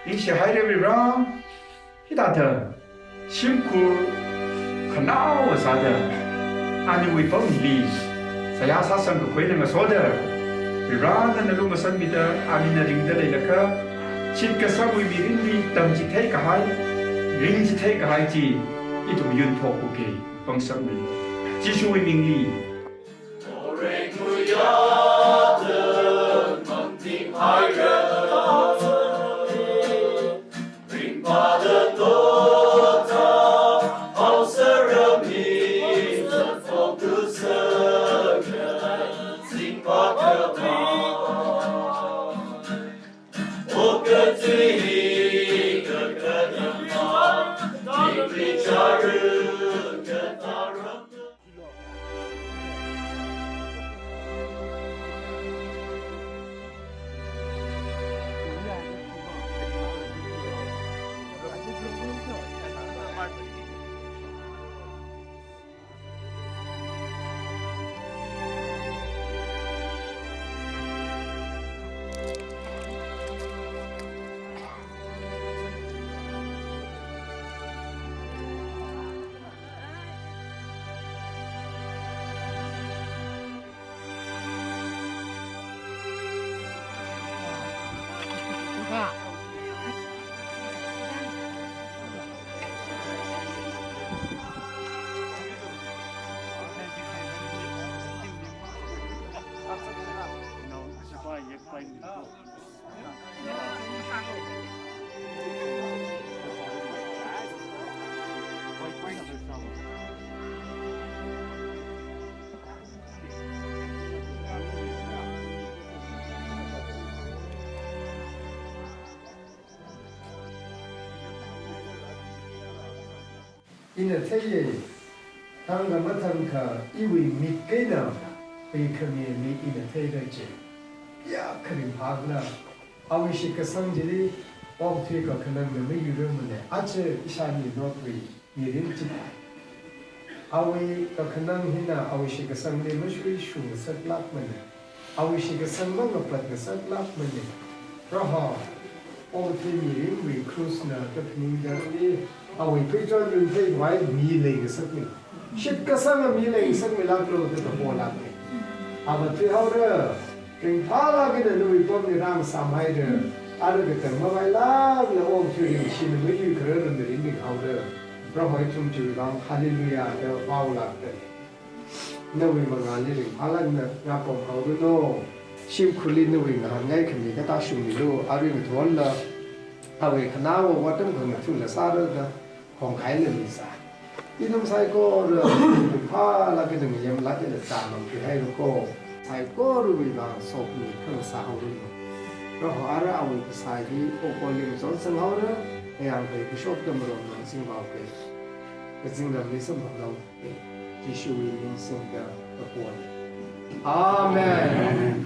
你是海的为让，一大的辛苦，可恼我啥的，俺你为帮你，saya asa sang ke koi dengan soda, beran dan lalu masan bida amin na ring dalai laka, cit ke sang wi birin di tam cit hai kahai, ring cit hai kahai ji, itu yun thok ke bang sang bi, ji shu wi ming li. Ina thaye tanga matanka iwi mikena pe khame mi ina thaye je ya khari bhagna awishika sangjili awthwe ka khanang me yurumne ache ishani notwi yirin chi awi ka khanang hina awishika sangle mashwi shu saklak mane awishika sangmang pat saklak mane raha awthwe yirin we krusna tapninga awi picture yun take why me like sakmi shit ka sang me like sakmi laklo to bola me aba te haura king phala ke no pom ni ram samai de aru ke ter ma bai la la om chu ni shin me yu kre de ni haura brahma chum chu ram hallelujah de paula de no we ma le ring phala na na pom haura no shim khuli no we na ngai khmi ka ta shu ni lo aru ni thol la awi khana wo watam khang na chu la sa de ของใครเลยมีสารที่น้องชายก็เรื่องผ้าแล้วก็ถึงยังรักจะจำมันคือให้ลูกก็ชายก็รู้ว่าสอบมีเครื่องสาวรู้เพราะหาเราเอาไปใส่ที่โอปอลิมสอนสังหารเนี่ยอย่างไปพิชอบดำรงมันสิ่งว่าไปก็จึงเราไม่สมบูรณ์เราที่ช่วยมีสิ่งเดียวกับคนอาเมน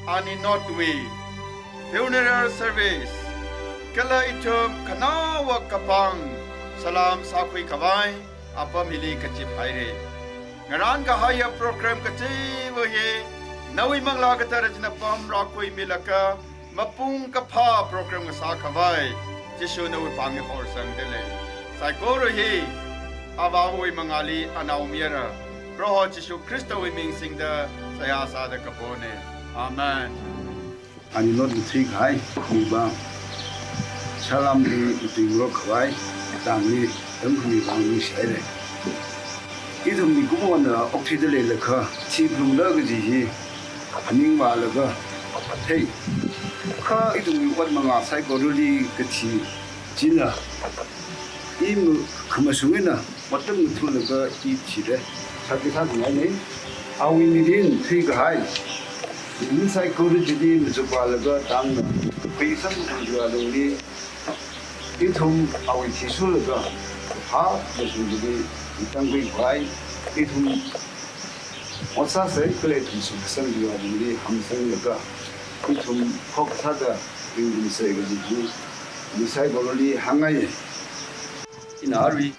ani not we funeral service kala itum kanawa kapang salam sakui kawai apa mili kacip haire ngaran ka haya program kaci waye nawi mangla katar jna pam rakoi milaka mapung kapha program ka sa kawai jishu nawi pang hor sang dele sai koro hi awawoi mangali anaumira roho jishu kristo wi ming sing da saya sa da kapone amen ani not three khai ni ba salam ni ting ro khwai tang ni dam ni bang ni shai le idum ni ko mon na okthi de le le kha chi blum da ga ji hi aning wa la ga hey kha idum ni wat ma nga sai ko ru li ka chi jin la im khama su na matam thu la ga chi chi de sa ki sa ni ai awi ni din three ga hai in sai ko ru ji din zu ba la ga tang na pe sam ju a lo li itum awi chi su la ga ha de su ji tang bi bai itum osa sai kle tu su sam ju a li ham sang la ga itum khok tha da ring sai ga ji ni sai ko li hangai in arwi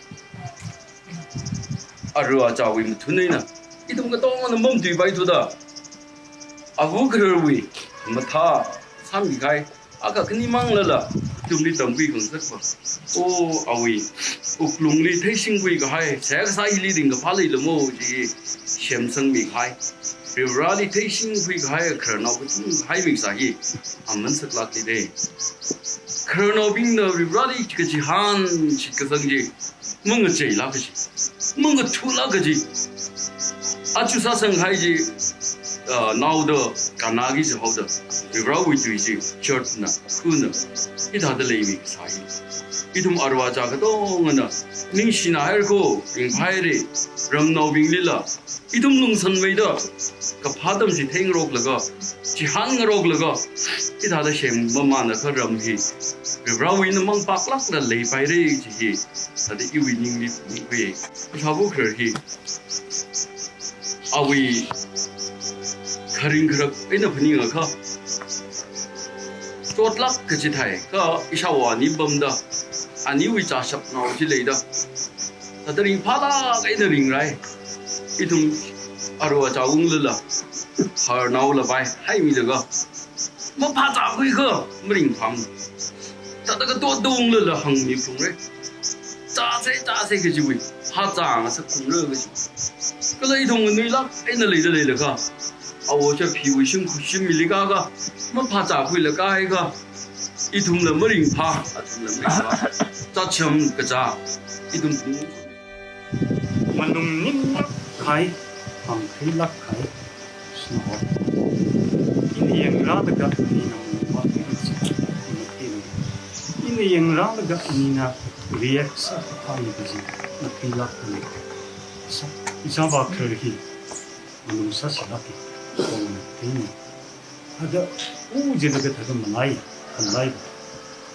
arwa chawi muthunai na idum ka tong na mom tui bai tu da agu khrwi matha sambi kai aga kni mangla la tum li tam bi kong sak o awi uklung li thai sing wi ga hai sa sa li ding ga phali lo mo ji shem sang mi khai rali thai sing wi ga hai khar na bu hai wi sa hi amman sak lak li de khar na bing na rali ka ji han chi ka sang ji mung che la ka ji mung thu la ka ji achu sa sang hai ji now the kanagi ji how the ribra wi tu ji church na kuna ida da le mi sa hi idum arwa ja ga dong na ning shi na her ko ing phai re ram no bing li la idum nung san mei da ka phadam ji theng rok la ga ji han rok la ga ida da shem ma ma na ka ram hi ribra wi na mang pak lak la le pai re ji hi sa de i wi ning li wi ha bu khar hi awi kharing khrak ina phani nga kha totlak ka chi thai ka isawa ni bam da ani wi cha sap naw ji le da tadring phala ka ina ring rai itum arwa cha ung la har naw la bai hai mi da ga ma pha cha wi ga mring phang ta da ga to dung la hang ni phung re cha se ka ji wi ha cha nga sa khung re ga ji ka le itum nui lak ina le da ka awo cha phi wi shim khu shim mi li ga ga ma pha cha hui la ka ai ga itum la ma ring pha atum la me ga cha cham ka cha itum manung nim lak khai ang khai lak khai sno in yang ra da ga ni na ma in yang ra da ga ni na react sa khai ga ji na khai lak ni sa isa ba khar hi manung sa sa ki ini ada uje daga daga malai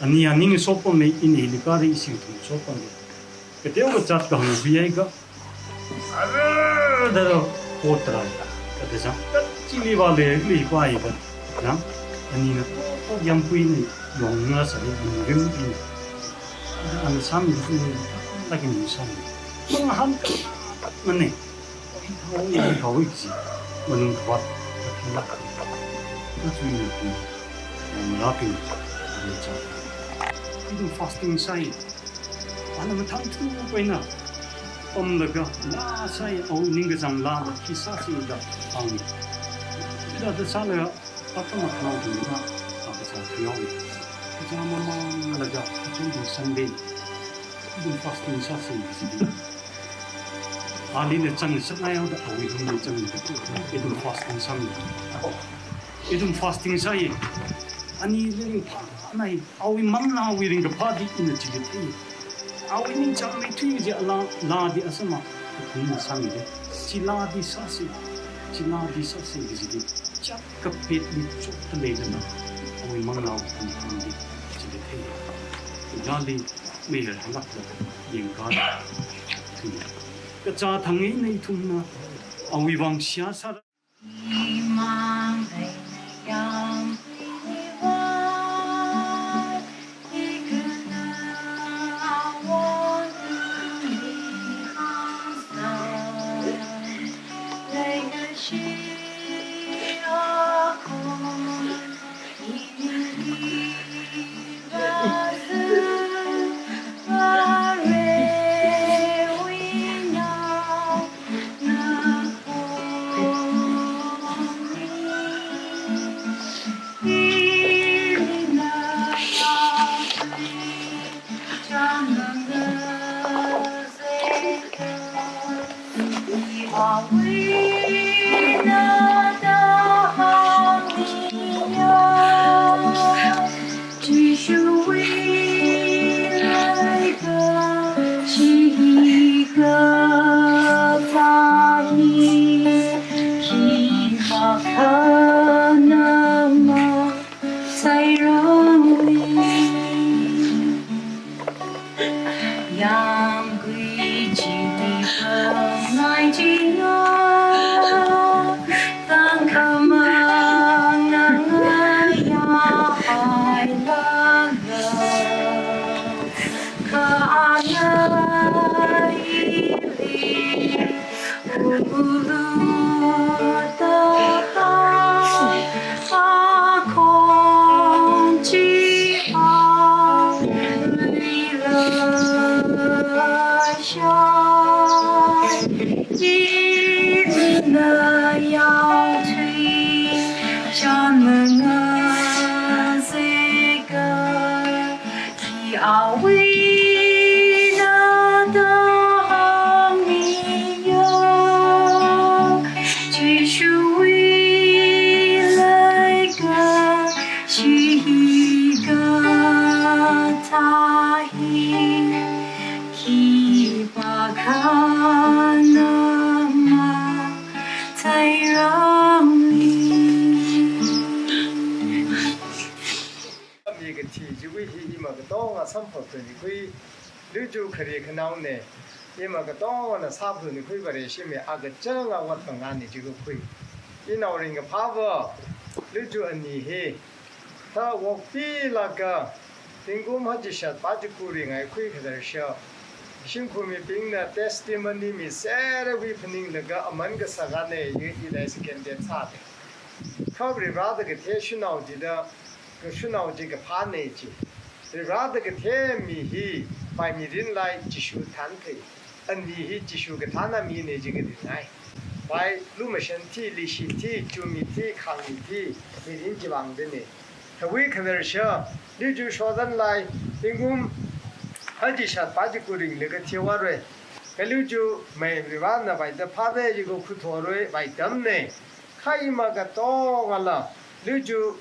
ani ani sopo me ini likari isi tu sopo me kete o chat ka hu biai ga ara da potra kada sa chili wale li kwai ga na ani na to yam pui ni yong na sa ni rim ni an sam ni lagi ni sam mong ham mane ho ni ji mình hoạt thì là nó suy nghĩ thì mình lo kinh để cho cái đường fasting sai anh mà thằng thứ vậy nè ông được la sai ông ninh cái rằng la khi sa si được ông bây giờ tôi sáng rồi bắt đầu mặc nào thì nó bây giờ thì ông bây giờ mà là cái chúng tôi Sunday đường fasting sa si gì Alin chang sat na yaw da awi hum chang idum fasting sam idum fasting sai ani ling pha nai awi mam na wi ring ka di in chi de thi awi ning chang mai thi je ala la di asama thum sam de chi la di sa si ji di chak ka pit ni chok ta le na awi mam na thum di chi de thi jali me la lak da yeng ka cái cha thằng ấy này thùng na, ông vang xia sa. 为那大行你呀，只是为来个是一个大意，希望可能吗？才让你养归去的风来进啊，当可梦啊呀海了可那一里无路的海空气啊绿了下，一直那样吹，像门啊这个一啊为那大行你呀，只是为来个是一个他意，一把可能吗？才让你。一个题就为一嘛个当啊，生活的你可以，你就可以看到呢，一嘛个当啊，那差不多你可以把这些面啊个正啊，我等啊你这个可以，一闹人个怕不，你就按你嘿，他我比那个，天公他就说把这个人爱可以开始说。辛苦咪兵呢 testimony 咪晒了为朋友那个阿门个啥个呢，一来是跟点差的。靠不了这个天需闹的的，个需闹这个怕呢去，然后这个天咪去，把咪人来继续谈可以，按咪去继续个谈那咪呢这个人来，把路么身体、历史体、就咪体、抗咪体，咪人就忘的呢。他为可能说，你就说人来，因公。而且像把这个人那个贴瓦瑞，个六就没对吧？那外头趴在这个裤头瑞外头呢，开嘛个多完了，六就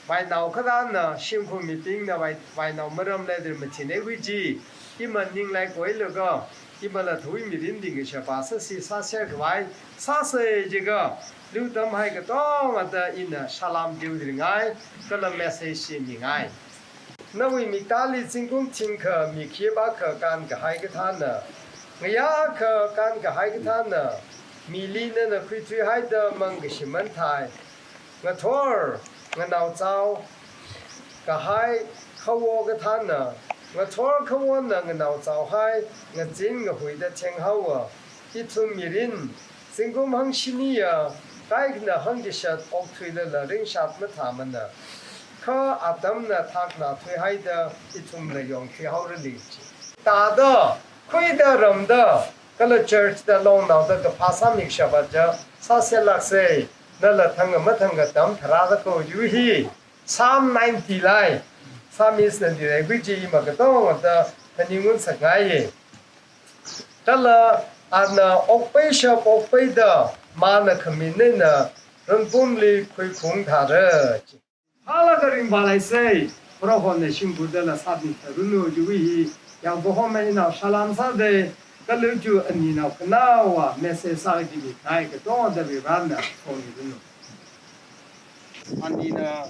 外闹个单呢，辛苦没病的外闹没人来的没听那回事，一门人来过那个，一门来头一没人定个小巴士是啥些个外，啥些这个六他们还个多完的因呢，沙拉丢的爱，个了没谁是你爱。那为米大理进攻听课，米开把课干个海个他呢，我呀课干个海个他呢，米里呢会最海的门个是门台，我托儿我闹糟，个海靠我个他呢，我托儿靠我呢我闹糟海，我真个会的挺好啊，一ทุ่米人进攻行心里呀，该个呢行的是恶推了了，人杀么他们呢。可阿当呢，他那推海的一种内容最好的例子。大的、亏的、人的，个了 church 的弄到这个帕萨米什么着，啥些那些，那了他个么他个当他那个有些390来，390来，估计嘛个当的，他你们是爱耶。这了啊那奥贝的，马那克米内呢，人工里会空他的。好个人把来说，不然话呢，辛苦的了，啥的，如果就为要不好买那沙拉啥的，个了就你那个那哇，没事啥的，那个多的为完了，从你那。Andi na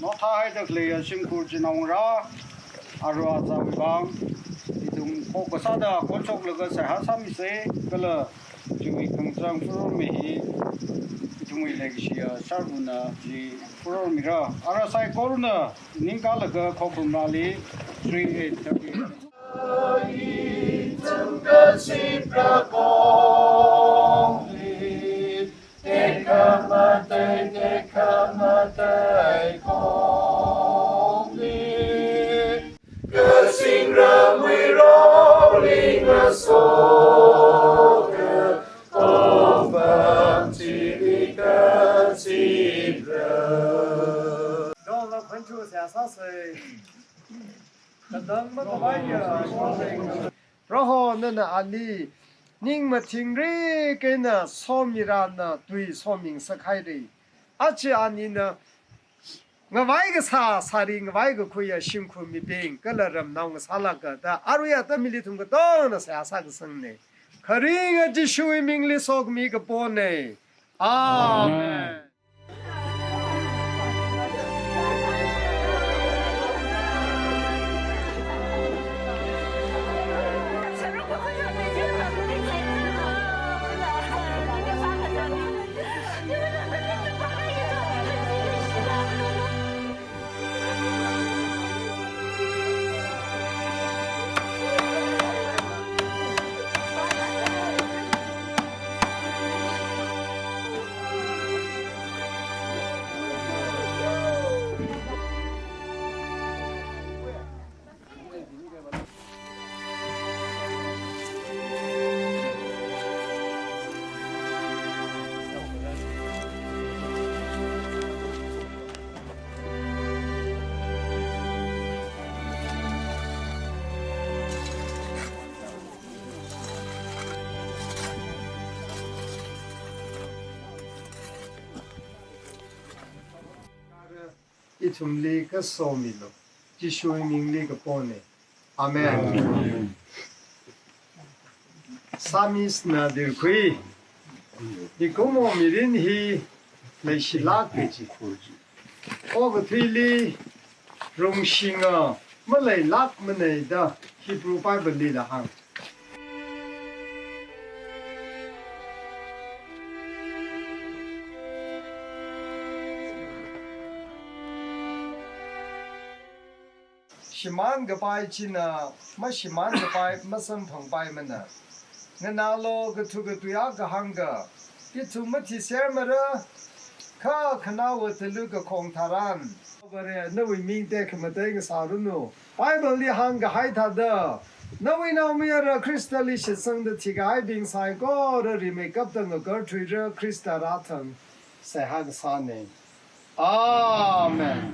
no thai da kle singkur chinong ra arwa za bang idum ko ko sa da ko chok la ga sa ha sam se kala jui kang chang furo me hi idum i leg shi sar na ji furo mi ra ara sai ko na ning ka la ga ko bum na li 3830整个是ประกองเด็กข้ามาเด็กข้ามาของ你个性人为荣领了所个公分激励的亲人让我困住下啥事？等等，我怎么样？然后那安利，宁么听瑞给呢说明了呢对说明是开的，而且啊你呢。我外个啥的，我外个可以辛苦没病，个了人那我啥那个的，阿瑞亚的米里通个当那啥个生呢？可是我只属于命里说个米个波呢，阿门。一从那个说明了，只属于命那个波呢，阿门。啥意思呢？就是可以，你跟我们人去来是哪个子？我个推理荣幸啊，没来哪没来的，Hebrew Bible 里的哈。1000个拜金呢，没1000个拜，没生朋拜们呢。我拿了个图个对啊个行个，一图没提些么的，看那我的那个空塔兰，不然那位明代他们那个啥子呢？拜本里行个海他的，那位那没有了 Krista 里是生的提个海边赛过的里面搞的个歌吹着 Krista 拉腾，赛下个啥呢？阿门。